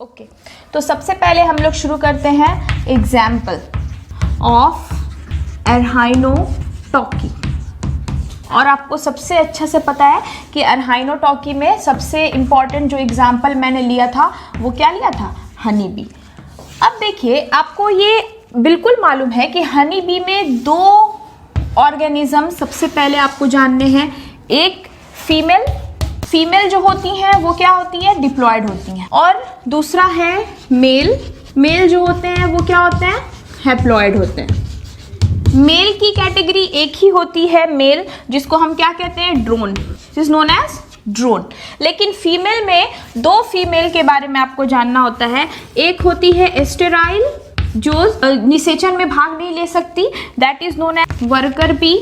Okay, तो सबसे पहले हम लोग शुरू करते हैं एग्जाम्पल ऑफ एर्हाइनोटॉकी। और आपको सबसे अच्छा से पता है कि एर्हाइनोटॉकी में सबसे इम्पॉर्टेंट जो एग्जाम्पल मैंने लिया था वो क्या लिया था, हनी बी। अब देखिए, आपको ये बिल्कुल मालूम है कि हनी बी में दो ऑर्गेनिज्म सबसे पहले आपको जानने हैं। एक फीमेल जो होती हैं वो क्या होती है, डिप्लॉयड होती हैं, और दूसरा है मेल जो होते हैं वो क्या होते हैं, हैप्लॉयड होते हैं। मेल की कैटेगरी एक ही होती है, मेल, जिसको हम क्या कहते हैं, drone, is known as drone. लेकिन फीमेल में दो फीमेल के बारे में आपको जानना होता है। एक होती है एस्टेराइल जो निषेचन में भाग नहीं ले सकती, that is known as worker bee,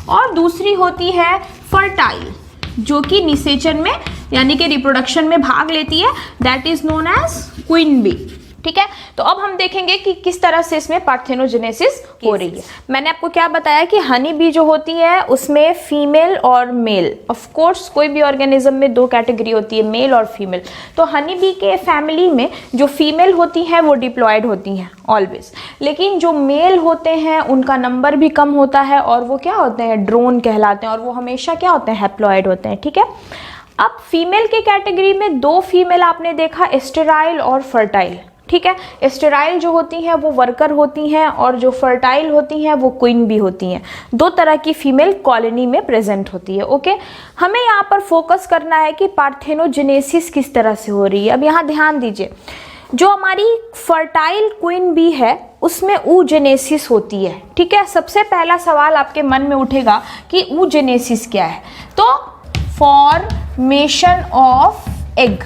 और दूसरी होती है फर्टाइल जो कि निषेचन में यानी कि रिप्रोडक्शन में भाग लेती है, that is known as queen bee. ठीक है, तो अब हम देखेंगे कि किस तरह से इसमें पार्थेनोजेनेसिस हो रही है। मैंने आपको क्या बताया कि हनी बी जो होती है उसमें फीमेल और मेल, ऑफ कोर्स कोई भी ऑर्गेनिज्म में दो कैटेगरी होती है, मेल और फीमेल। तो हनी बी के फैमिली में जो फीमेल होती हैं वो डिप्लॉयड होती हैं ऑलवेज, लेकिन जो मेल होते हैं उनका नंबर भी कम होता है और वो क्या होते हैं, ड्रोन कहलाते हैं, और वो हमेशा क्या होते हैं, हैप्लॉयड होते हैं। ठीक है, अब फीमेल के कैटेगरी में दो फीमेल आपने देखा, एस्टेराइल और फर्टाइल। ठीक है, एस्टेराइल जो होती हैं वो वर्कर होती हैं और जो फर्टाइल होती हैं वो क्वीन भी होती हैं। दो तरह की फीमेल कॉलोनी में प्रेजेंट होती है। ओके, हमें यहाँ पर फोकस करना है कि पार्थेनोजेनेसिस किस तरह से हो रही है। अब यहाँ ध्यान दीजिए, जो हमारी फर्टाइल क्वीन बी है उसमें oogenesis होती है। ठीक है, सबसे पहला सवाल आपके मन में उठेगा कि oogenesis क्या है, तो फॉर्मेशन ऑफ एग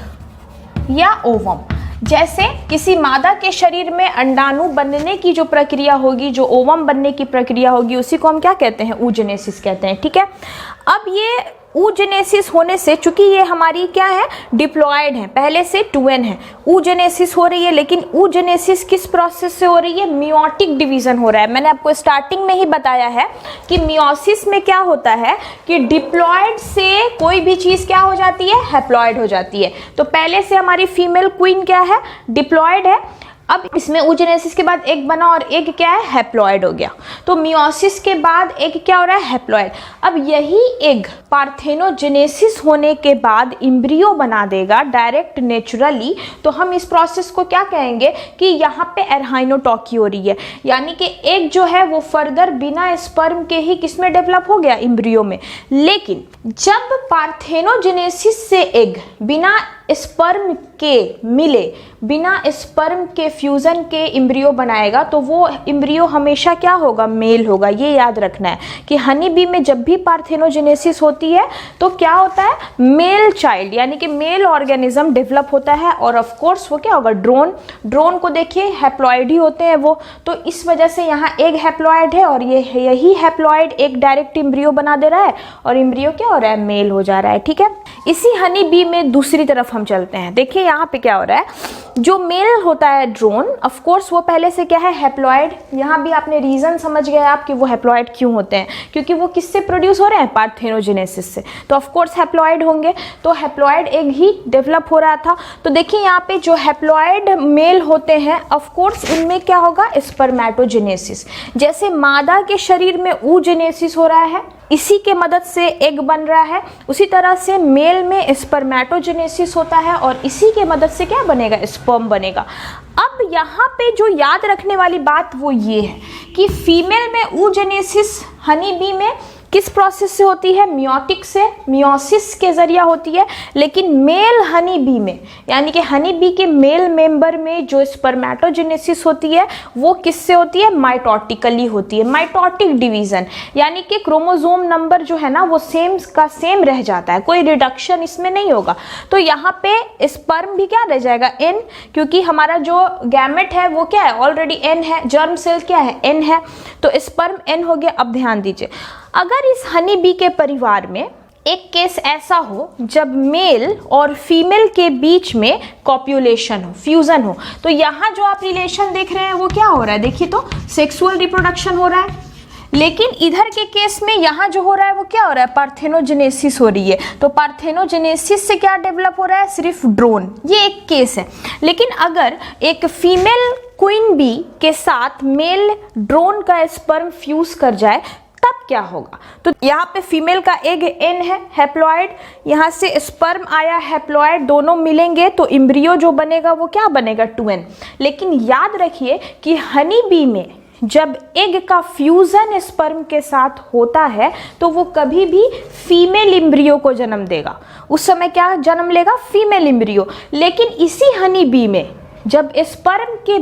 या ओवम। जैसे किसी मादा के शरीर में अंडाणु बनने की जो प्रक्रिया होगी, जो ओवम बनने की प्रक्रिया होगी, उसी को हम क्या कहते हैं, oogenesis कहते हैं। ठीक है, अब ये oogenesis होने से, चूंकि ये हमारी क्या है, डिप्लॉयड है, पहले से 2n है, oogenesis हो रही है। लेकिन oogenesis किस प्रोसेस से हो रही है, मियोटिक डिवीजन हो रहा है। मैंने आपको स्टार्टिंग में ही बताया है कि मियोसिस में क्या होता है कि डिप्लॉयड से कोई भी चीज क्या हो जाती है, हैप्लॉयड हो जाती है। तो पहले से हमारी फीमेल क्वीन क्या है, डिप्लॉयड है, अब इसमें oogenesis के बाद एग बना और एग क्या है, हैप्लॉयड हो गया। तो मियोसिस के बाद एग क्या हो रहा है, हैप्लॉयड। अब यही एग पार्थेनोजेनेसिस होने के बाद इम्ब्रियो बना देगा डायरेक्ट नेचुरली। तो हम इस प्रोसेस को क्या कहेंगे कि यहाँ पे एर्हाइनोटॉकी हो रही है, यानी कि एग जो है वो फर्दर बिना स्पर्म के ही किसमें डेवलप हो गया, इम्ब्रियो में। लेकिन जब पार्थेनोजेनेसिस से एग बिना स्पर्म के मिले, बिना स्पर्म के फ्यूजन के इम्ब्रियो बनाएगा, तो वो इम्ब्रियो हमेशा क्या होगा, मेल होगा। ये याद रखना है कि हनी बी में जब भी पार्थेनोजेनेसिस होती है तो क्या होता है, मेल चाइल्ड यानी कि मेल ऑर्गेनिज्म डेवलप होता है। और ऑफ कोर्स वो क्या होगा, ड्रोन को देखिए हैप्लॉयड ही होते हैं वो। तो इस वजह से यहाँ एक हैप्लॉयड है और यही हैप्लॉयड एक डायरेक्ट इम्ब्रियो बना दे रहा है और इम्ब्रियो क्या हो रहा है, मेल हो जा रहा है। ठीक है, इसी हनी बी में दूसरी तरफ हम चलते हैं। देखिए यहाँ पे क्या हो रहा है, जो मेल होता है ड्रोन, ऑफ कोर्स वो पहले से क्या है, हैप्लॉयड। यहाँ भी आपने रीजन समझ गए आप कि वो हैप्लॉयड क्यों होते हैं, क्योंकि वो किससे प्रोड्यूस हो रहे हैं, पार्थेनोजेनेसिस से। तो ऑफ कोर्स हैप्लॉयड होंगे, तो हैप्लॉयड एग ही डेवलप हो रहा था। तो देखिए यहाँ पे जो हैप्लॉयड मेल होते हैं, ऑफ कोर्स उनमें क्या होगा, स्पर्मेटोजेनेसिस। जैसे मादा के शरीर में oogenesis हो रहा है, इसी के मदद से एग बन रहा है, उसी तरह से मेल में स्पर्मेटोजेनेसिस होता है और इसी के मदद से क्या बनेगा, स्पर्म बनेगा। अब यहाँ पे जो याद रखने वाली बात वो ये है कि फीमेल में oogenesis हनी बी में किस प्रोसेस से होती है, मियोटिक से, मियोसिस के जरिया होती है। लेकिन मेल हनी बी में यानी कि हनी बी के मेल मेंबर में जो स्पर्मेटोजेनेसिस होती है वो किससे होती है, माइटोटिकली होती है। माइटोटिक डिवीजन यानी कि क्रोमोसोम नंबर जो है ना वो सेम का सेम रह जाता है, कोई रिडक्शन इसमें नहीं होगा। तो यहाँ पे स्पर्म भी क्या रह जाएगा, n, क्योंकि हमारा जो गैमेट है वो क्या है, ऑलरेडी n है, जर्म सेल क्या है, n है, तो स्पर्म n हो गया। अब ध्यान दीजिए, अगर इस हनी बी के परिवार में एक केस ऐसा हो जब मेल और फीमेल के बीच में कॉप्यूलेशन हो, फ्यूजन हो, तो यहाँ जो आप रिलेशन देख रहे हैं वो क्या हो रहा है, देखिए तो सेक्सुअल रिप्रोडक्शन हो रहा है। लेकिन इधर के केस में यहाँ जो हो रहा है वो क्या हो रहा है, पार्थेनोजेनेसिस हो रही है। तो पार्थेनोजेनेसिस से क्या डेवलप हो रहा है, सिर्फ ड्रोन, ये एक केस है। लेकिन अगर एक फीमेल क्वीन बी के साथ मेल ड्रोन का स्पर्म फ्यूज कर जाए तब क्या होगा। तो यहाँ पे फीमेल का एग एन है, हैप्लॉइड, यहाँ से स्पर्म आया हैप्लॉइड, दोनों मिलेंगे तो एम्ब्रियो जो बनेगा वो क्या बनेगा, 2n। लेकिन याद रखिए कि हनी बी में जब एग का फ्यूजन स्पर्म के साथ होता है तो वो कभी भी फीमेल एम्ब्रियो को जन्म देगा। उस समय क्या जन्म लेगा, फीमेल एम्ब्रियो। लेकिन इसी हनी बी में जब स्पर्म के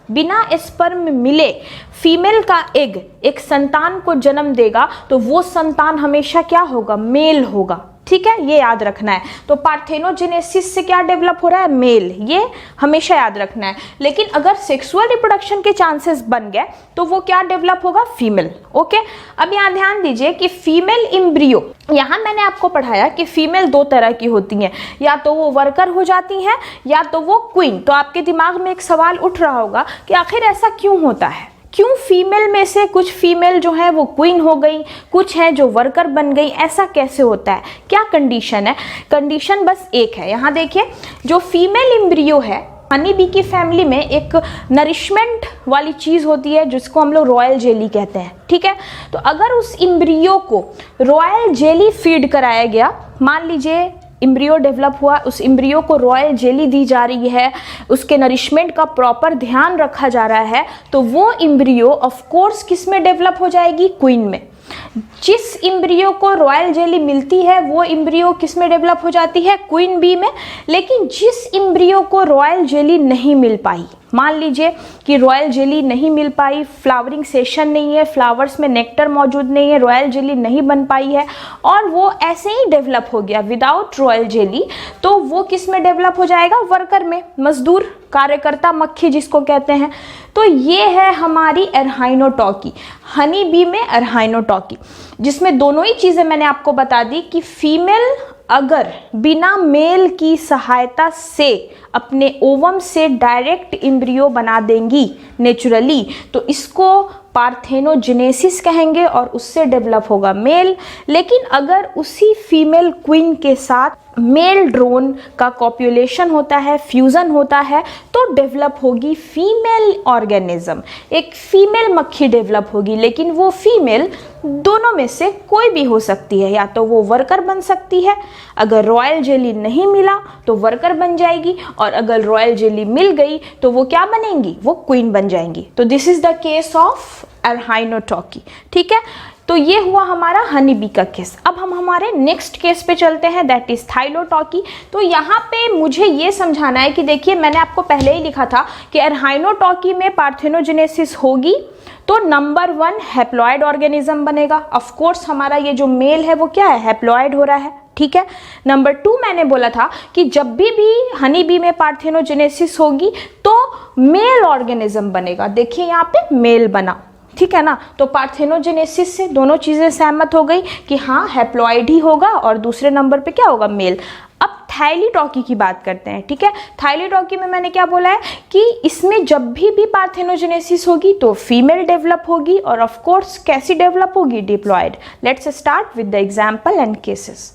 बिना स्पर्म मिले फीमेल का एग एक संतान को जन्म देगा तो वो संतान हमेशा क्या होगा, मेल होगा। ठीक है, ये याद रखना है। तो पार्थेनोजेनेसिस से क्या डेवलप हो रहा है, मेल, ये हमेशा याद रखना है। लेकिन अगर सेक्सुअल रिप्रोडक्शन के चांसेस बन गए तो वो क्या डेवलप होगा, फीमेल। ओके, अब यहाँ ध्यान दीजिए कि फीमेल एम्ब्रियो, यहाँ मैंने आपको पढ़ाया कि फीमेल दो तरह की होती हैं, या तो वो वर्कर हो जाती हैं या तो वो क्वीन। तो आपके दिमाग में एक सवाल उठ रहा होगा कि आखिर ऐसा क्यों होता है, क्यों फीमेल में से कुछ फीमेल जो है वो क्वीन हो गई, कुछ है जो वर्कर बन गई, ऐसा कैसे होता है, क्या कंडीशन है। कंडीशन बस एक है, यहाँ देखिए, जो फीमेल एम्ब्रियो है हनी बी की फैमिली में एक नरिशमेंट वाली चीज़ होती है जिसको हम लोग रॉयल जेली कहते हैं। ठीक है, तो अगर उस एम्ब्रियो को रॉयल जेली फीड कराया गया, मान लीजिए एम्ब्रियो डेवलप हुआ, उस एम्ब्रियो को रॉयल जेली दी जा रही है, उसके नरिशमेंट का प्रॉपर ध्यान रखा जा रहा है, तो वो एम्ब्रियो ऑफ कोर्स किस में डेवलप हो जाएगी, क्वीन में। जिस एम्ब्रियो को रॉयल जेली मिलती है वो एम्ब्रियो किस में डेवलप हो जाती है, क्वीन बी में। लेकिन जिस एम्ब्रियो को रॉयल जेली नहीं मिल पाई, मान लीजिए कि रॉयल जेली नहीं मिल पाई, फ्लावरिंग सेशन नहीं है, फ्लावर्स में नेक्टर मौजूद नहीं है, रॉयल जेली नहीं बन पाई है और वो ऐसे ही डेवलप हो गया विदाउट रॉयल जेली, तो वो किस में डेवलप हो जाएगा, वर्कर में, मजदूर, कार्यकर्ता, मक्खी जिसको कहते हैं। तो ये है हमारी एरहाइनोटॉकी, हनी बी में एरहाइनोटॉकी, जिसमें दोनों ही चीज़ें मैंने आपको बता दी कि फीमेल अगर बिना मेल की सहायता से अपने ओवम से डायरेक्ट एम्ब्रियो बना देंगी नेचुरली, तो इसको पार्थेनोजेनेसिस कहेंगे और उससे डेवलप होगा मेल। लेकिन अगर उसी फीमेल क्वीन के साथ मेल ड्रोन का कॉप्युलेशन होता है, फ्यूजन होता है, तो डेवलप होगी फीमेल ऑर्गेनिज्म, एक फीमेल मक्खी डेवलप होगी। लेकिन वो फीमेल दोनों में से कोई भी हो सकती है, या तो वो वर्कर बन सकती है, अगर रॉयल जेली नहीं मिला तो वर्कर बन जाएगी, और अगर रॉयल जेली मिल गई तो वो क्या बनेंगी, वो क्वीन बन जाएंगी। तो this is the case of arrhenotoky. ठीक है, तो ये हुआ हमारा हनी बी का केस। अब हम हमारे नेक्स्ट केस पे चलते हैं, दैट इज थाइलोटॉकी। तो यहाँ पे मुझे ये समझाना है कि देखिए, मैंने आपको पहले ही लिखा था कि एरहाइनोटॉकी में पार्थेनोजेनेसिस होगी तो नंबर 1 हैप्लॉइड ऑर्गेनिज्म बनेगा। ऑफ कोर्स हमारा ये जो मेल है वो क्या है, हैप्लॉइड हो रहा है। ठीक है, नंबर 2 मैंने बोला था कि जब भी हनी बी में पार्थेनोजेनेसिस होगी तो मेल ऑर्गेनिज्म बनेगा। देखिए यहाँ पे मेल बना, ठीक है ना। तो पार्थेनोजेनेसिस से दोनों चीजें सहमत हो गई कि हाँ हैप्लॉइड ही होगा, और दूसरे नंबर पे क्या होगा, मेल। अब थाइलीटॉकी की बात करते हैं। ठीक है, थाइलीटॉकी में मैंने क्या बोला है कि इसमें जब भी पार्थेनोजेनेसिस होगी तो फीमेल डेवलप होगी, और ऑफ कोर्स कैसी डेवलप होगी, diploid. Let's start with the example and cases.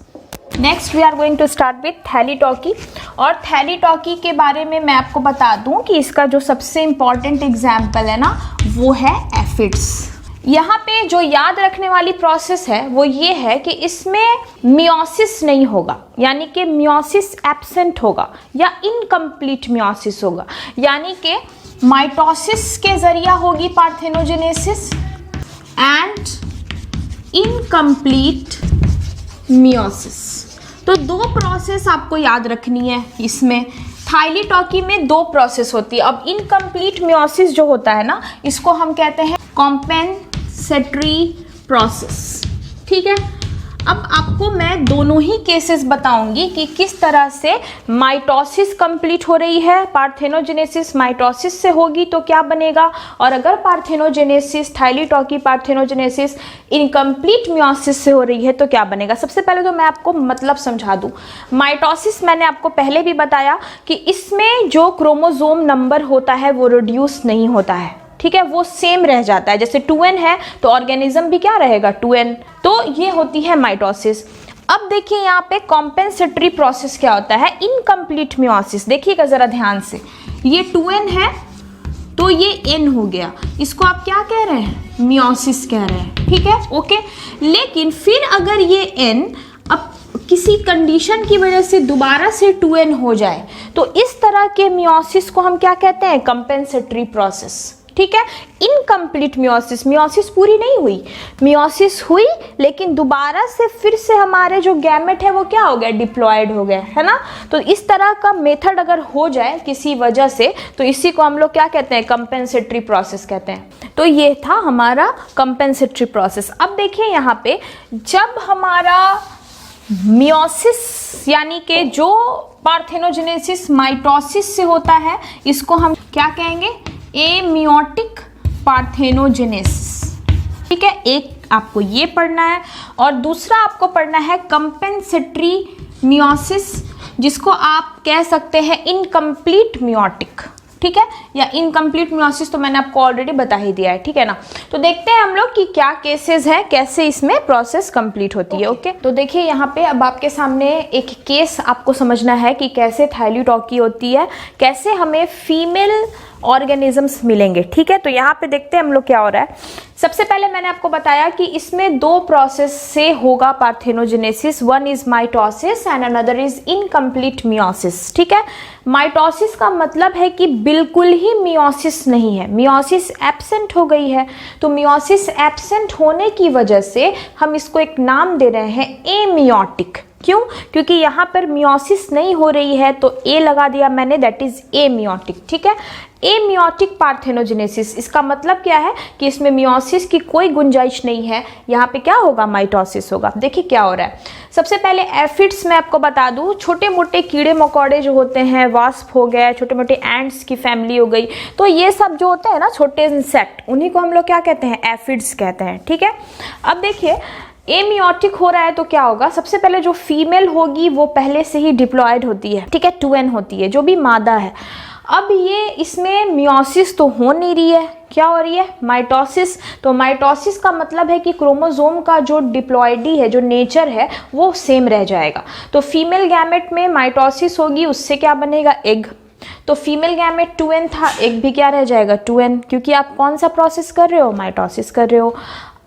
Next we are going to start with thelytoky. और थैलीटॉकी के बारे में मैं आपको बता दूं कि इसका जो सबसे इंपॉर्टेंट एग्जाम्पल है ना, वो है एफिड्स। यहाँ पे जो याद रखने वाली प्रोसेस है वो ये है कि इसमें मियोसिस नहीं होगा, यानी कि मियोसिस एब्सेंट होगा या इनकम्प्लीट मियोसिस होगा, यानी कि माइटोसिस के जरिया होगी पार्थेनोजेनेसिस एंड इनकम्प्लीट मियोसिस। तो दो प्रोसेस आपको याद रखनी है इसमें। थाइलीटॉकी में दो प्रोसेस होती है। अब इनकम्प्लीट मियोसिस जो होता है ना, इसको हम कहते हैं कॉम्पेंसेटरी प्रोसेस। ठीक है, अब आपको मैं दोनों ही केसेस बताऊंगी कि किस तरह से माइटोसिस कंप्लीट हो रही है, पार्थेनोजेनेसिस माइटोसिस से होगी तो क्या बनेगा, और अगर पार्थेनोजेनेसिस थाइलीटॉकी पार्थेनोजेनेसिस इनकम्प्लीट मियोसिस से हो रही है तो क्या बनेगा। सबसे पहले तो मैं आपको मतलब समझा दूं। माइटोसिस मैंने आपको पहले भी बताया कि इसमें जो क्रोमोसोम नंबर होता है वो रिड्यूस नहीं होता है। ठीक है, वो सेम रह जाता है। जैसे 2n है तो ऑर्गेनिज्म भी क्या रहेगा 2n। तो ये होती है माइटोसिस। अब देखिए यहाँ पे कॉम्पेंसेटरी प्रोसेस क्या होता है, इनकम्प्लीट मियोसिस। देखिएगा जरा ध्यान से, ये 2n है तो ये n हो गया, इसको आप क्या कह रहे हैं, मियोसिस कह रहे हैं, ठीक है, ओके। लेकिन फिर अगर ये n अब किसी कंडीशन की वजह से दोबारा से 2n हो जाए तो इस तरह के मियोसिस को हम क्या कहते हैं, कंपेंसेटरी प्रोसेस, ठीक है। इनकम्प्लीट मियोसिस, मियोसिस पूरी नहीं हुई, मियोसिस हुई लेकिन दोबारा से फिर से हमारे जो गैमेट है वो क्या हो गया, डिप्लॉयड हो गया, है ना। तो इस तरह का मेथड अगर हो जाए किसी वजह से तो इसी को हम लोग क्या कहते हैं, कंपेंसेटरी प्रोसेस कहते हैं। तो ये था हमारा कंपेंसेटरी प्रोसेस। अब देखिए यहाँ पे जब हमारा मियोसिस यानी कि जो पार्थेनोजेनेसिस माइटोसिस से होता है, इसको हम क्या कहेंगे, एमियोटिक पार्थेनोजेनेसिस, ठीक है। एक आपको ये पढ़ना है और दूसरा आपको पढ़ना है कंपेंसेटरी मियोसिस, जिसको आप कह सकते हैं इनकम्प्लीट मियोटिक, ठीक है, या इनकम्प्लीट मियोसिस तो मैंने आपको ऑलरेडी बता ही दिया है, ठीक है ना। तो देखते हैं हम लोग कि क्या केसेस है, कैसे इसमें प्रोसेस कंप्लीट होती है, ओके। तो देखिए यहाँ पे अब आपके सामने एक केस आपको समझना है कि कैसे थाइलिडॉकी होती है, कैसे हमें फीमेल ऑर्गेनिजम्स मिलेंगे, ठीक है। तो यहाँ पे देखते हैं हम लोग क्या हो रहा है। सबसे पहले मैंने आपको बताया कि इसमें दो प्रोसेस से होगा parthenogenesis, one is mitosis and another is incomplete meiosis, ठीक है। माइटोसिस का मतलब है कि बिल्कुल ही मियोसिस नहीं है, मियोसिस एब्सेंट हो गई है। तो मियोसिस एब्सेंट होने की वजह से हम इसको एक नाम दे रहे हैं एमियोटिक। क्यों? क्योंकि यहाँ पर मियोसिस नहीं हो रही है तो ए लगा दिया मैंने, दैट इज एमियोटिक, ठीक है। एमियोटिक पार्थेनोजेनेसिस, इसका मतलब क्या है कि इसमें मियोसिस की कोई गुंजाइश नहीं है, यहाँ पे क्या होगा, माइटोसिस होगा। देखिए क्या हो रहा है। सबसे पहले एफिड्स में आपको बता दूं, छोटे मोटे कीड़े मकोड़े जो होते हैं, वास्प हो गए, छोटे मोटे एंट्स की फैमिली हो गई, तो ये सब जो होते हैं ना छोटे इंसेक्ट, उन्हीं को हम लोग क्या कहते हैं, एफिड्स कहते हैं, ठीक है। अब देखिए एमियोटिक हो रहा है तो क्या होगा, सबसे पहले जो फीमेल होगी वो पहले से ही डिप्लॉयड होती है, ठीक है, 2n होती है, जो भी मादा है। अब ये इसमें मियोसिस तो हो नहीं रही है, क्या हो रही है, माइटोसिस। तो माइटोसिस का मतलब है कि क्रोमोसोम का जो डिप्लॉयडी है, जो नेचर है, वो सेम रह जाएगा। तो फीमेल गैमेट में माइटोसिस होगी, उससे क्या बनेगा, एग। तो फीमेल गैमेट 2n था, एग भी क्या रह जाएगा, 2n, क्योंकि आप कौन सा प्रोसेस कर रहे हो, माइटोसिस कर रहे हो।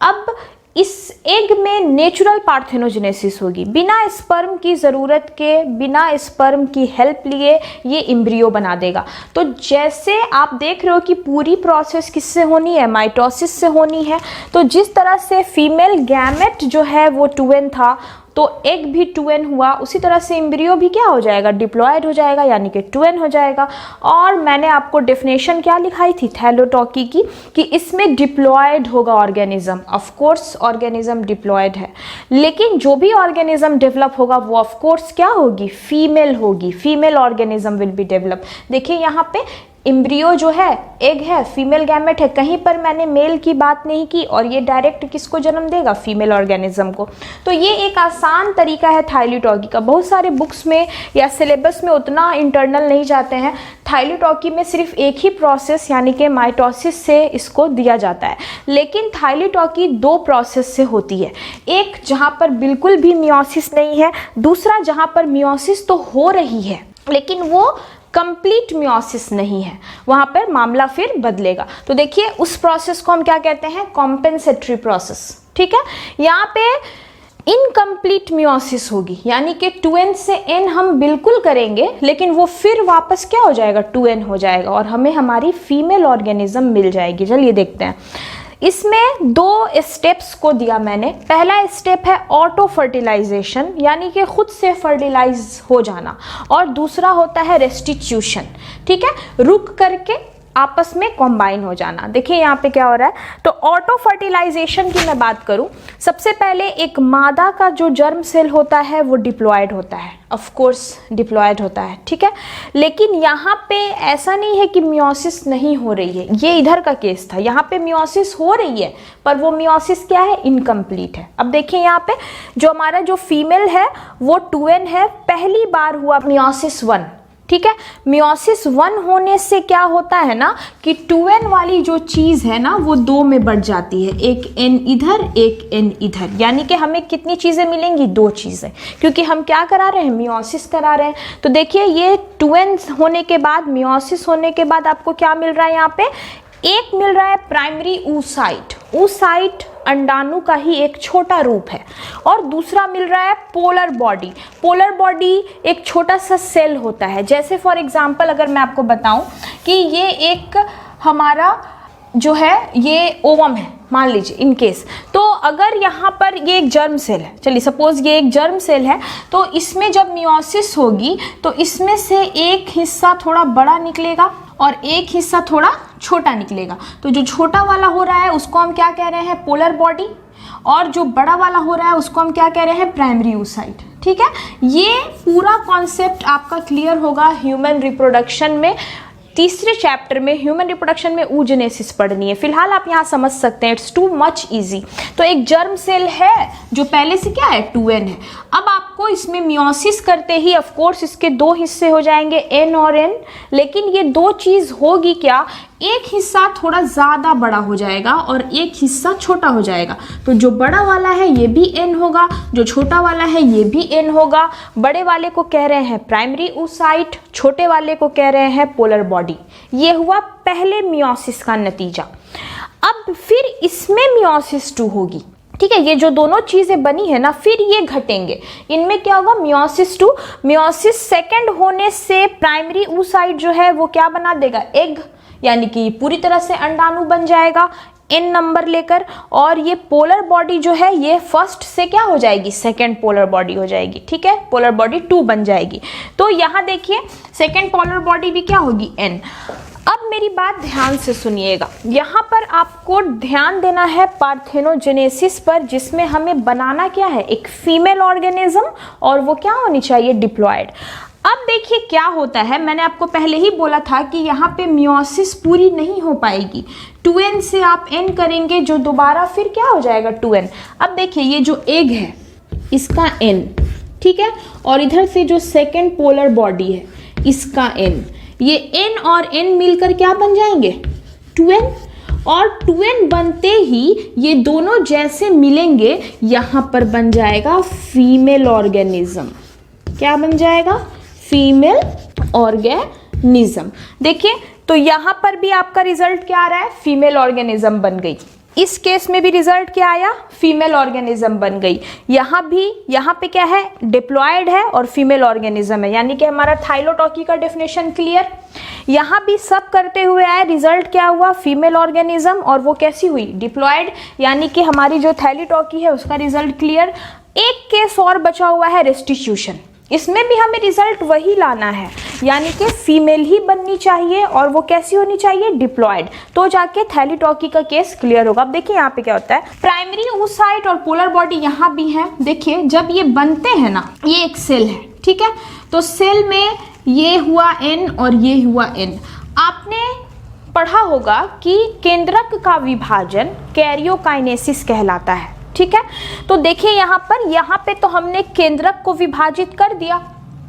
अब इस एग में नेचुरल पार्थेनोजेनेसिस होगी, बिना स्पर्म की ज़रूरत के, बिना स्पर्म की हेल्प लिए ये एम्ब्रियो बना देगा। तो जैसे आप देख रहे हो कि पूरी प्रोसेस किससे होनी है, माइटोसिस से होनी है। तो जिस तरह से फीमेल गैमेट जो है वो 2n था तो एग भी 2n हुआ, उसी तरह से एम्ब्रियो भी क्या हो जाएगा, डिप्लॉयड हो जाएगा, यानी कि 2n हो जाएगा। और मैंने आपको डेफिनेशन क्या लिखाई थी थैलेटोकी की, कि इसमें डिप्लॉयड होगा organism. Of course organism diploid है, लेकिन जो भी ऑर्गेनिज्म डेवलप होगा वो ऑफ कोर्स क्या होगी, फीमेल होगी, female organism will be develop. देखिए यहाँ पे एम्ब्रियो जो है, एग है, फीमेल गैमेट है, कहीं पर मैंने मेल की बात नहीं की, और ये डायरेक्ट किसको जन्म देगा, फीमेल ऑर्गेनिज्म को। तो ये एक आसान तरीका है थाइलिडॉकी का। बहुत सारे बुक्स में या सिलेबस में उतना इंटरनल नहीं जाते हैं। थाइलिडॉकी में सिर्फ एक ही प्रोसेस यानी कि माइटोसिस से इसको दिया जाता है, लेकिन थाइलिडॉकी दो प्रोसेस से होती है। एक जहाँ पर बिल्कुल भी मियोसिस नहीं है, दूसरा जहाँ पर मियोसिस तो हो रही है लेकिन वो कंप्लीट मियोसिस नहीं है, वहां पर मामला फिर बदलेगा। तो देखिए उस प्रोसेस को हम क्या कहते हैं, कॉम्पेंसेटरी प्रोसेस, ठीक है। यहाँ पे इनकम्प्लीट मियोसिस होगी, यानी कि 2n से n हम बिल्कुल करेंगे लेकिन वो फिर वापस क्या हो जाएगा, 2n हो जाएगा, और हमें हमारी फीमेल ऑर्गेनिज्म मिल जाएगी। चलिए देखते हैं। इसमें दो स्टेप्स को दिया मैंने। पहला स्टेप है ऑटो फर्टिलाइजेशन, यानी कि खुद से फर्टिलाइज हो जाना, और दूसरा होता है रेस्टिट्यूशन, ठीक है, रुक करके आपस में कॉम्बाइन हो जाना। देखिए यहाँ पे क्या हो रहा है। तो ऑटो फर्टिलाइजेशन की मैं बात करूं, सबसे पहले एक मादा का जो जर्म सेल होता है वो डिप्लॉयड होता है, ऑफ कोर्स डिप्लॉयड होता है, ठीक है। लेकिन यहाँ पे ऐसा नहीं है कि मियोसिस नहीं हो रही है, ये इधर का केस था। यहाँ पे मियोसिस हो रही है पर वो मियोसिस क्या है, इनकम्प्लीट है। अब देखिए यहाँ पे जो हमारा जो फीमेल है वो 2n है, पहली बार हुआ मियोसिस 1, ठीक है। मियोसिस 1 होने से क्या होता है ना कि 2n वाली जो चीज़ है ना वो 2 में बढ़ जाती है, एक n इधर एक n इधर, यानी कि हमें कितनी चीज़ें मिलेंगी, 2 चीज़ें, क्योंकि हम क्या करा रहे हैं, मियोसिस करा रहे हैं। तो देखिए ये 2n होने के बाद, मियोसिस होने के बाद आपको क्या मिल रहा है यहाँ पे, एक मिल रहा है प्राइमरी oocyte, oocyte अंडाणु का ही एक छोटा रूप है, और दूसरा मिल रहा है पोलर बॉडी। पोलर बॉडी एक छोटा सा सेल होता है, जैसे फॉर एग्जांपल अगर मैं आपको बताऊं कि ये एक हमारा जो है ये ओवम है, मान लीजिए इन केस, तो अगर यहाँ पर ये एक जर्म सेल है, चलिए सपोज ये एक जर्म सेल है, तो इसमें जब मियोसिस होगी तो इसमें से एक हिस्सा थोड़ा बड़ा निकलेगा और एक हिस्सा थोड़ा छोटा निकलेगा। तो जो छोटा वाला हो रहा है उसको हम क्या कह रहे हैं, पोलर बॉडी, और जो बड़ा वाला हो रहा है उसको हम क्या कह रहे हैं, प्राइमरी oocyte। ठीक है, ये पूरा कॉन्सेप्ट आपका क्लियर होगा ह्यूमन रिप्रोडक्शन में। तीसरे चैप्टर में ह्यूमन रिप्रोडक्शन में oogenesis पढ़नी है, फिलहाल आप यहाँ समझ सकते हैं, इट्स टू मच इजी। तो एक जर्म सेल है जो पहले से क्या है, 2n है। अब आपको इसमें मियोसिस करते ही ऑफ कोर्स इसके 2 हिस्से हो जाएंगे, n और n, लेकिन ये 2 चीज़ होगी क्या, एक हिस्सा थोड़ा ज़्यादा बड़ा हो जाएगा और एक हिस्सा छोटा हो जाएगा। तो जो बड़ा वाला है ये भी n होगा, जो छोटा वाला है ये भी n होगा। बड़े वाले को कह रहे हैं प्राइमरी oocyte, छोटे वाले को कह रहे हैं पोलर बॉडी। ये हुआ पहले मियोसिस का नतीजा। अब फिर इसमें मियोसिस 2 होगी, ठीक है, ये जो दोनों चीजें बनी है ना, फिर ये घटेंगे, इनमें क्या होगा, मियोसिस 2। मियोसिस 2 होने से प्राइमरी oocyte जो है वो क्या बना देगा, एग, यानी कि पूरी तरह से अंडाणु बन जाएगा n नंबर लेकर, और ये पोलर बॉडी जो है ये फर्स्ट से क्या हो जाएगी, सेकंड पोलर बॉडी हो जाएगी। ठीक है, पोलर बॉडी 2 बन जाएगी। तो यहाँ देखिए सेकंड पोलर बॉडी भी क्या होगी, n। अब मेरी बात ध्यान से सुनिएगा, यहाँ पर आपको ध्यान देना है पार्थेनोजेनेसिस पर, जिसमें हमें बनाना क्या है, एक फीमेल ऑर्गेनिज्म, और वो क्या होनी चाहिए, डिप्लॉयड। अब देखिए क्या होता है, मैंने आपको पहले ही बोला था कि यहाँ पे मियोसिस पूरी नहीं हो पाएगी, 2n से आप n करेंगे जो दोबारा फिर क्या हो जाएगा, 2n। अब देखिए ये जो एग है इसका n, ठीक है, और इधर से जो सेकेंड पोलर बॉडी है इसका n, ये n और n मिलकर क्या बन जाएंगे, 2n, और 2n बनते ही ये दोनों जैसे मिलेंगे यहाँ पर बन जाएगा फीमेल ऑर्गेनिज्म। क्या बन जाएगा, फीमेल ऑर्गेनिज्म। देखिए तो यहाँ पर भी आपका रिजल्ट क्या आ रहा है, फीमेल ऑर्गेनिज्म बन गई। इस केस में भी रिजल्ट क्या आया, फीमेल ऑर्गेनिज्म बन गई। यहाँ भी, यहाँ पे क्या है, डिप्लॉयड है और फीमेल ऑर्गेनिज्म है, यानी कि हमारा थाइलोटॉकी का डेफिनेशन क्लियर। यहाँ भी सब करते हुए आए, रिजल्ट क्या हुआ, फीमेल ऑर्गेनिज्म, और वो कैसी हुई, डिप्लॉयड, यानी कि हमारी जो थैलीटॉकी है उसका रिजल्ट क्लियर। एक केस और बचा हुआ है, रेस्टिट्यूशन, इसमें भी हमें रिजल्ट वही लाना है, यानी कि फीमेल ही बननी चाहिए और वो कैसी होनी चाहिए, डिप्लॉयड, तो जाके थैलीटॉकी का केस क्लियर होगा। अब देखिए यहाँ पे क्या होता है, प्राइमरी oocyte और पोलर बॉडी यहाँ भी है। देखिए जब ये बनते हैं ना, ये एक सेल है, ठीक है, तो सेल में ये हुआ n और ये हुआ n। आपने पढ़ा होगा कि केंद्रक का विभाजन कैरियोकाइनेसिस कहलाता है, ठीक है। तो देखिए यहाँ पे तो हमने केंद्रक को विभाजित कर दिया,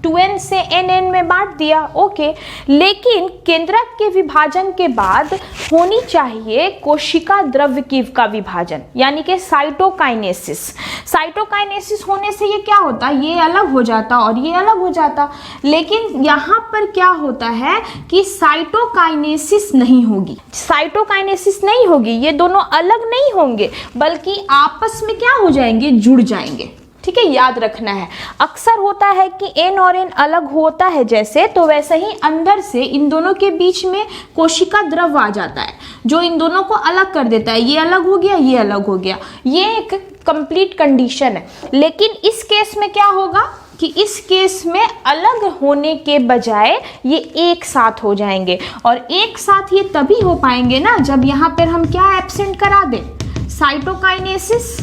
2n से nn में बांट दिया, ओके, लेकिन केंद्रक के विभाजन के बाद होनी चाहिए कोशिका द्रव्य की का विभाजन, यानी कि साइटोकाइनेसिस। साइटोकाइनेसिस होने से ये क्या होता, ये अलग हो जाता और ये अलग हो जाता, लेकिन यहाँ पर क्या होता है कि साइटोकाइनेसिस नहीं होगी। साइटोकाइनेसिस नहीं होगी, ये दोनों अलग नहीं होंगे, बल्कि आपस में क्या हो जाएंगे, जुड़ जाएंगे। ठीक है, याद रखना है। अक्सर होता है कि n और n अलग होता है जैसे, तो वैसे ही अंदर से इन दोनों के बीच में कोशिका द्रव आ जाता है जो इन दोनों को अलग कर देता है, ये अलग हो गया, ये अलग हो गया, ये एक कंप्लीट कंडीशन है। लेकिन इस केस में क्या होगा कि इस केस में अलग होने के बजाय ये एक साथ हो जाएंगे, और एक साथ ये तभी हो पाएंगे ना जब यहाँ पर हम क्या एब्सेंट करा दें, साइटोकाइनेसिस।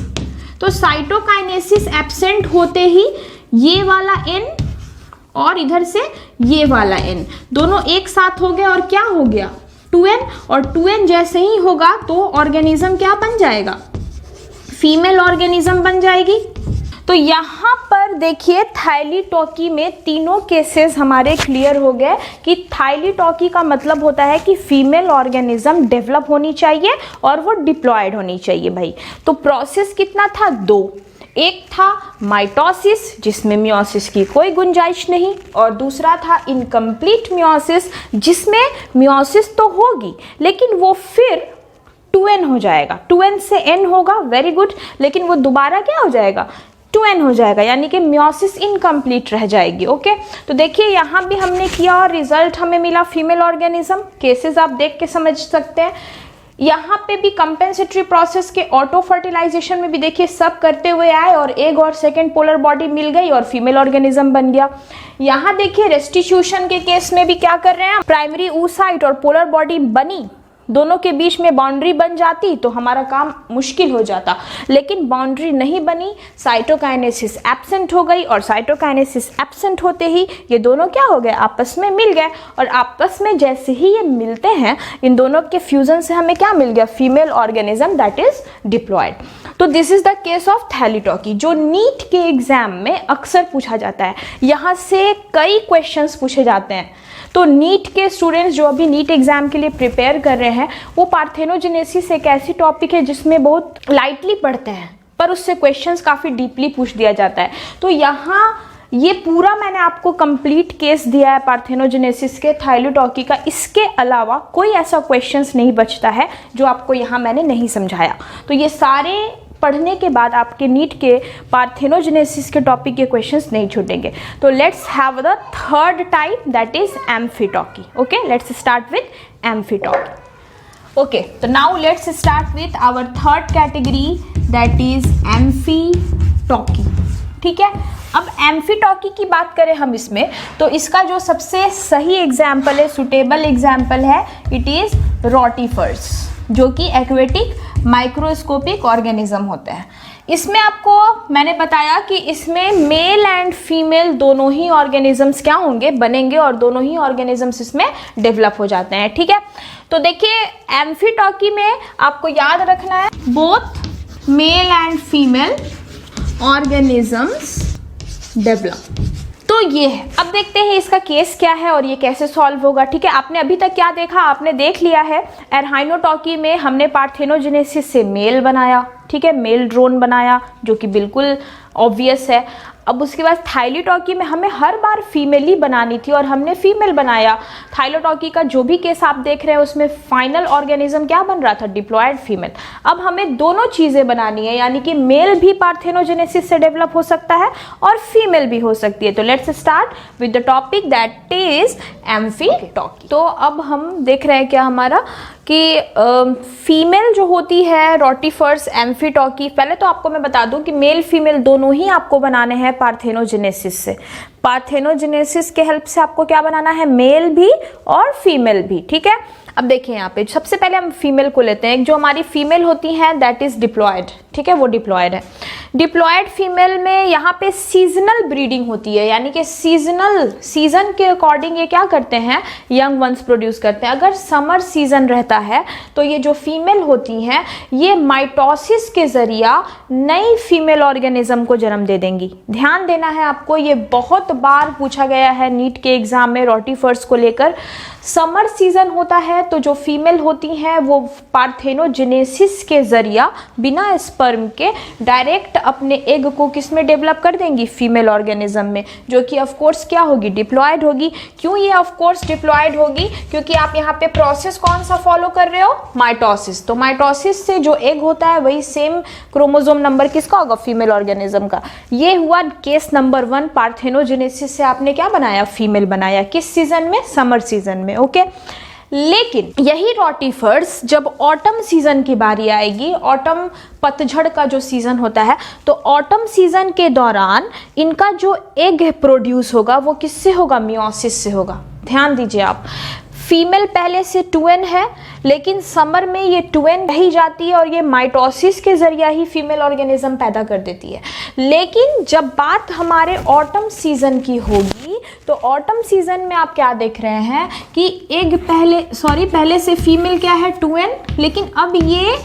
तो साइटोकाइनेसिस एब्सेंट होते ही ये वाला n और इधर से ये वाला n दोनों एक साथ हो गए, और क्या हो गया, 2n, और 2n जैसे ही होगा तो ऑर्गेनिज्म क्या बन जाएगा, फीमेल ऑर्गेनिज्म बन जाएगी। तो यहाँ पर देखिए थाइलीटॉकी में तीनों केसेस हमारे क्लियर हो गए कि थाइलीटॉकी का मतलब होता है कि फीमेल ऑर्गेनिज्म डेवलप होनी चाहिए और वो डिप्लॉयड होनी चाहिए भाई। तो प्रोसेस कितना था? 2। एक था माइटोसिस जिसमें मियोसिस की कोई गुंजाइश नहीं, और दूसरा था इनकम्प्लीट मियोसिस जिसमें मियोसिस तो होगी लेकिन वो फिर 2n हो जाएगा, 2n से n होगा, वेरी गुड, लेकिन वो दोबारा क्या हो जाएगा? 2n हो जाएगा, यानी कि मियोसिस इनकम्प्लीट रह जाएगी। ओके, तो देखिए यहाँ भी हमने किया और रिजल्ट हमें मिला फीमेल ऑर्गेनिज्म। केसेस आप देख के समझ सकते हैं। यहाँ पे भी कंपेंसेटरी प्रोसेस के ऑटो फर्टिलाइजेशन में भी देखिए सब करते हुए आए और एग और सेकेंड पोलर बॉडी मिल गई और फीमेल ऑर्गेनिज्म बन गया। यहाँ देखिए रेस्टिट्यूशन के केस में भी क्या कर रहे हैं, प्राइमरी oocyte और पोलर बॉडी बनी, दोनों के बीच में बाउंड्री बन जाती तो हमारा काम मुश्किल हो जाता, लेकिन बाउंड्री नहीं बनी, साइटोकाइनेसिस एब्सेंट हो गई और साइटोकाइनेसिस एब्सेंट होते ही ये दोनों क्या हो गए? आपस में मिल गए, और आपस में जैसे ही ये मिलते हैं इन दोनों के फ्यूजन से हमें क्या मिल गया? Female organism that is diploid. तो this is the case of thelytoky जो नीट के एग्जाम में अक्सर पूछा जाता है। यहाँ से कई क्वेश्चंस पूछे जाते हैं। तो नीट के स्टूडेंट्स जो अभी नीट एग्जाम के लिए प्रिपेयर कर रहे हैं, वो पार्थेनोजेनेसिस एक ऐसी टॉपिक है जिसमें बहुत लाइटली पढ़ते हैं पर उससे क्वेश्चंस काफ़ी डीपली पूछ दिया जाता है। तो यहाँ ये पूरा मैंने आपको कंप्लीट केस दिया है पार्थेनोजेनेसिस के, थाइलीटॉकी का। इसके अलावा कोई ऐसा क्वेश्चंस नहीं बचता है जो आपको यहाँ मैंने नहीं समझाया। तो ये सारे पढ़ने के बाद आपके नीट के पार्थेनोजेनेसिस के टॉपिक के क्वेश्चंस नहीं छूटेंगे। तो let's have the third type that is amphitoky. Okay, let's start with amphitoky. Okay, तो now let's start with our third category that is amphitoky. ठीक है, अब एम्फीटॉकी की बात करें हम इसमें, तो इसका जो सबसे सही एग्जाम्पल है, सुटेबल एग्जाम्पल है, इट इज रोटिफर्स, जो कि एक्वेटिक माइक्रोस्कोपिक ऑर्गेनिज्म होते हैं। इसमें आपको मैंने बताया कि इसमें मेल एंड फीमेल दोनों ही ऑर्गेनिजम्स क्या होंगे? बनेंगे, और दोनों ही ऑर्गेनिजम्स इसमें डेवलप हो जाते हैं। ठीक है, तो देखिए एम्फीटॉकी में आपको याद रखना है both male and female organisms develop. तो ये है। अब देखते हैं इसका केस क्या है और ये कैसे सॉल्व होगा। ठीक है, आपने अभी तक क्या देखा? आपने देख लिया है एरहाइनोटॉकी में हमने पार्थेनोजेनेसिस से मेल बनाया, ठीक है, मेल ड्रोन बनाया जो कि बिल्कुल ऑब्वियस है। अब उसके बाद थाइलीटॉकी में हमें हर बार फीमेल ही बनानी थी और हमने फीमेल बनाया। थाइलीटॉकी का जो भी केस आप देख रहे हैं उसमें फाइनल ऑर्गेनिज्म क्या बन रहा था? Diploid female. अब हमें दोनों चीज़ें बनानी है, यानी कि मेल भी पार्थेनोजेनेसिस से डेवलप हो सकता है और फीमेल भी हो सकती है। तो let's start with the topic that is amphoteric. तो अब हम देख रहे हैं क्या हमारा कि फीमेल जो होती है रोटिफर्स एम्फीटॉकी, पहले तो आपको मैं बता दूं कि मेल फीमेल दोनों ही आपको बनाने हैं पार्थेनोजेनेसिस से। पार्थेनोजेनेसिस के हेल्प से आपको क्या बनाना है? मेल भी और फीमेल भी। ठीक है, अब देखिए यहाँ पे सबसे पहले हम फीमेल को लेते हैं। जो हमारी फीमेल होती है दैट इज डिप्लॉयड, ठीक है, वो डिप्लॉयड है। डिप्लॉयड फीमेल में यहाँ पे सीजनल ब्रीडिंग होती है, यानी कि सीजन के अकॉर्डिंग ये क्या करते हैं? यंग वंस प्रोड्यूस करते हैं। अगर समर सीजन रहता है तो ये जो फीमेल होती हैं ये माइटोसिस के जरिया नई फीमेल ऑर्गेनिज्म को जन्म दे देंगी। ध्यान देना है आपको, ये बहुत बार पूछा गया है नीट के एग्जाम में रोटिफर्स को लेकर। समर सीजन होता है तो जो फीमेल होती हैं वो पार्थेनोजेनेसिस के जरिया बिना स्पर्म के डायरेक्ट अपने एग को किस में डेवलप कर देंगी? फीमेल ऑर्गेनिज्म में, जो कि ऑफ कोर्स क्या होगी? डिप्लॉयड होगी। क्यों ये ऑफ कोर्स डिप्लॉयड होगी? क्योंकि आप यहाँ पे प्रोसेस कौन सा फॉलो कर रहे हो? माइटोसिस। तो माइटोसिस से जो एग होता है वही सेम क्रोमोसोम नंबर किसका होगा? फीमेल ऑर्गेनिज्म का। ये हुआ केस नंबर 1। पार्थेनोजेनेसिस से आपने क्या बनाया? फीमेल बनाया। किस सीजन में? समर सीजन में। ओके, लेकिन यही रोटिफर्स जब ऑटम सीजन की बारी आएगी, ऑटम पतझड़ का जो सीजन होता है, तो ऑटम सीजन के दौरान इनका जो एग प्रोड्यूस होगा वो किससे होगा? मियोसिस से होगा। ध्यान दीजिए आप, फीमेल पहले से 2n है, लेकिन समर में ये 2n रही जाती है और ये माइटोसिस के जरिया ही फीमेल ऑर्गेनिज्म पैदा कर देती है। लेकिन जब बात हमारे ऑटम सीजन की होगी तो ऑटम सीजन में आप क्या देख रहे हैं कि एग पहले से फीमेल क्या है? 2n, लेकिन अब ये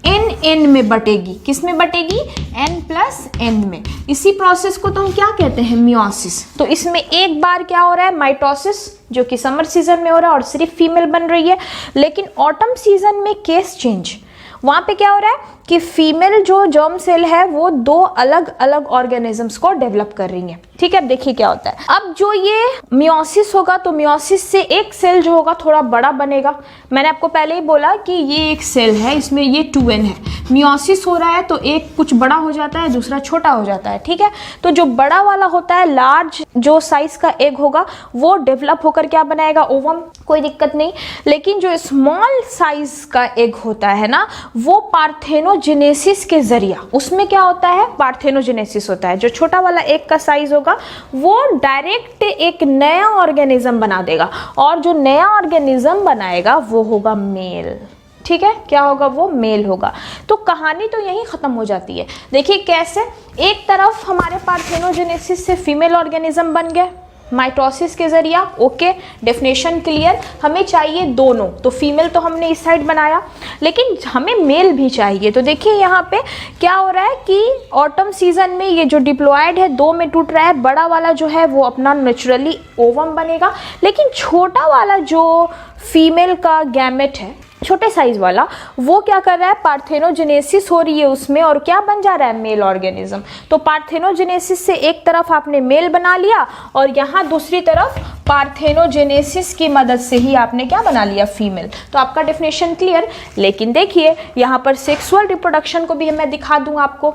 n में बटेगी। किस में बटेगी? n+n में। इसी प्रोसेस को तो हम क्या कहते हैं? मियोसिस। तो इसमें एक बार क्या हो रहा है? माइटोसिस, जो कि समर सीजन में हो रहा है और सिर्फ फीमेल बन रही है। लेकिन ऑटम सीजन में केस चेंज, वहां पे क्या हो रहा है कि फीमेल जो जर्म सेल है वो दो अलग अलग ऑर्गेनिजम्स को डेवलप कर रही है। ठीक है, अब देखिए क्या होता है। अब जो ये मियोसिस होगा तो मियोसिस से एक सेल जो होगा थोड़ा बड़ा बनेगा। मैंने आपको पहले ही बोला कि ये एक सेल है, इसमें ये 2n है। मियोसिस हो रहा है तो एक कुछ बड़ा हो जाता है, दूसरा छोटा हो जाता है। ठीक है, तो जो बड़ा वाला होता है, लार्ज जो साइज का एग होगा, वो डेवलप होकर क्या बनाएगा? ओवम। कोई दिक्कत नहीं। लेकिन जो स्मॉल साइज का एग होता है ना, वो पार्थेनोजेनेसिस के जरिया, उसमें क्या होता है? पार्थेनोजेनेसिस होता है। जो छोटा वाला एग का साइज होगा वो डायरेक्ट एक नया ऑर्गेनिज्म बना देगा, और जो नया ऑर्गेनिज्म बनाएगा वो होगा मेल। ठीक है, क्या होगा? वो मेल होगा। तो कहानी तो यहीं खत्म हो जाती है। देखिए कैसे, एक तरफ हमारे पार्थेनोजेनेसिस से फीमेल ऑर्गेनिज्म बन गए माइटोसिस के जरिया। Okay, definition clear. हमें चाहिए दोनों, तो फीमेल तो हमने इस साइड बनाया, लेकिन हमें मेल भी चाहिए। तो देखिए यहाँ पे क्या हो रहा है कि ऑटम सीजन में ये जो डिप्लॉयड है दो में टूट रहा है। बड़ा वाला जो है वो अपना नेचुरली ओवम बनेगा, लेकिन छोटा वाला जो फीमेल का गैमेट है, छोटे साइज वाला, वो क्या कर रहा है? पार्थेनोजेनेसिस हो रही है उसमें, और क्या बन जा रहा है? Mail organism. तो पार्थेनोजेनेसिस से एक तरफ आपने मेल बना लिया, और यहाँ दूसरी तरफ पार्थेनोजेनेसिस की मदद से ही आपने क्या बना लिया? फीमेल। तो आपका डेफिनेशन क्लियर। लेकिन देखिए यहाँ पर सेक्सुअल रिप्रोडक्शन को भी मैं दिखा दूं आपको।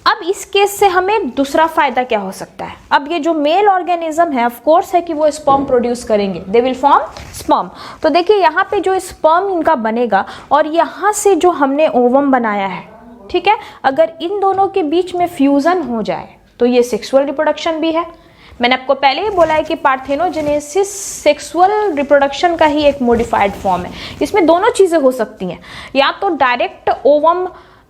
अब इस केस से हमें दूसरा फायदा क्या हो सकता है? अब ये जो मेल ऑर्गेनिज्म है, ऑफ कोर्स है कि वो स्पर्म प्रोड्यूस करेंगे, दे विल फॉर्म स्पर्म। तो देखिए यहाँ पे जो स्पर्म इनका बनेगा, और यहाँ से जो हमने ओवम बनाया है, ठीक है, अगर इन दोनों के बीच में फ्यूजन हो जाए तो ये सेक्सुअल रिप्रोडक्शन भी है। मैंने आपको पहले ही बोला है कि पार्थेनोजेनेसिस सेक्सुअल रिप्रोडक्शन का ही एक मॉडिफाइड फॉर्म है। इसमें दोनों चीजें हो सकती हैं, या तो डायरेक्ट ओवम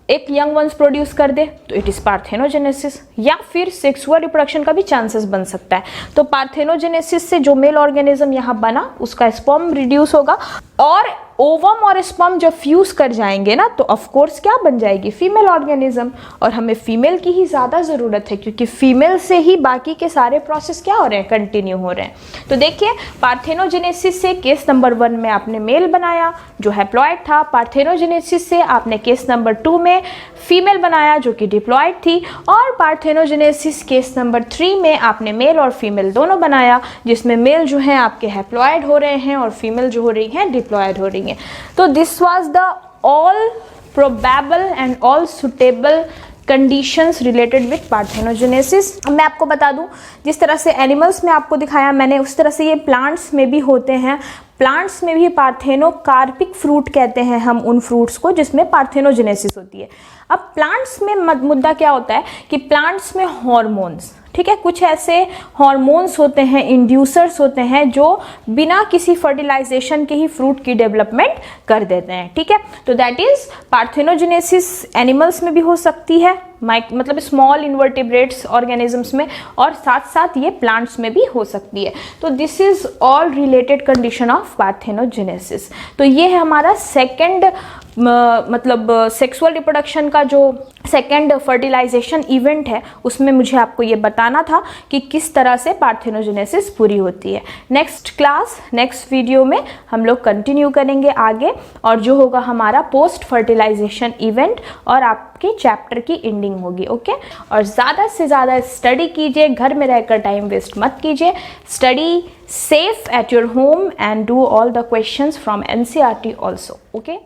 एक यंग वंस प्रोड्यूस कर दे तो इट इज पार्थेनोजेनेसिस, या फिर सेक्सुअल रिप्रोडक्शन का भी चांसेस बन सकता है। तो पार्थेनोजेनेसिस से जो मेल ऑर्गेनिज्म यहाँ बना उसका स्पर्म रिड्यूस होगा, और ओवम और स्पर्म जब फ्यूज कर जाएंगे ना तो ऑफ कोर्स क्या बन जाएगी? Female organism. और हमें फीमेल की ही ज़्यादा ज़रूरत है, क्योंकि फीमेल से ही बाकी के सारे प्रोसेस क्या हो रहे हैं? कंटिन्यू हो रहे हैं। तो देखिए पार्थेनोजेनेसिस से केस नंबर 1 में आपने मेल बनाया जो हैप्लॉइड था, पार्थेनोजेनेसिस से आपने केस नंबर 2 में फीमेल बनाया जो कि डिप्लॉइड थी, और पार्थेनोजेनेसिस केस नंबर 3 में आपने मेल और फीमेल दोनों बनाया, जिसमें मेल जो है आपके हैप्लॉइड हो रहे हैं और फीमेल जो हो रही हैं डिप्लॉइड हो रही हैं। तो this was the all probable and all suitable conditions related with parthenogenesis. अब मैं आपको बता दूं, जिस तरह से एनिमल्स में आपको दिखाया मैंने, उस तरह से ये प्लांट्स में भी होते हैं। प्लांट्स में भी पार्थेनोकार्पिक फ्रूट कहते हैं हम उन फ्रूट्स को जिसमें पार्थेनोजेनेसिस होती है। अब प्लांट्स में मुद्दा क्या होता है कि प्लांट्स में हॉर्मोन्स, ठीक है, कुछ ऐसे हॉर्मोन्स होते हैं, इंड्यूसर्स होते हैं, जो बिना किसी फर्टिलाइजेशन के ही फ्रूट की डेवलपमेंट कर देते हैं। ठीक है, तो दैट इज पार्थेनोजेनेसिस एनिमल्स में भी हो सकती है, मतलब स्मॉल इन्वर्टिब्रेट्स ऑर्गेनिजम्स में, और साथ साथ ये प्लांट्स में भी हो सकती है। तो this is all related condition of parthenogenesis. तो ये है हमारा सेकेंड मतलब सेक्सुअल रिप्रोडक्शन का जो सेकेंड फर्टिलाइजेशन इवेंट है, उसमें मुझे आपको ये बताना था कि किस तरह से पार्थेनोजेनेसिस पूरी होती है। नेक्स्ट क्लास, नेक्स्ट वीडियो में हम लोग कंटिन्यू करेंगे आगे, और जो होगा हमारा पोस्ट फर्टिलाइजेशन इवेंट, और आपके चैप्टर की एंडिंग होगी। ओके, और ज़्यादा से ज़्यादा स्टडी कीजिए, घर में रहकर टाइम वेस्ट मत कीजिए। Study safe at your home and do all the questions from NCERT also. Okay.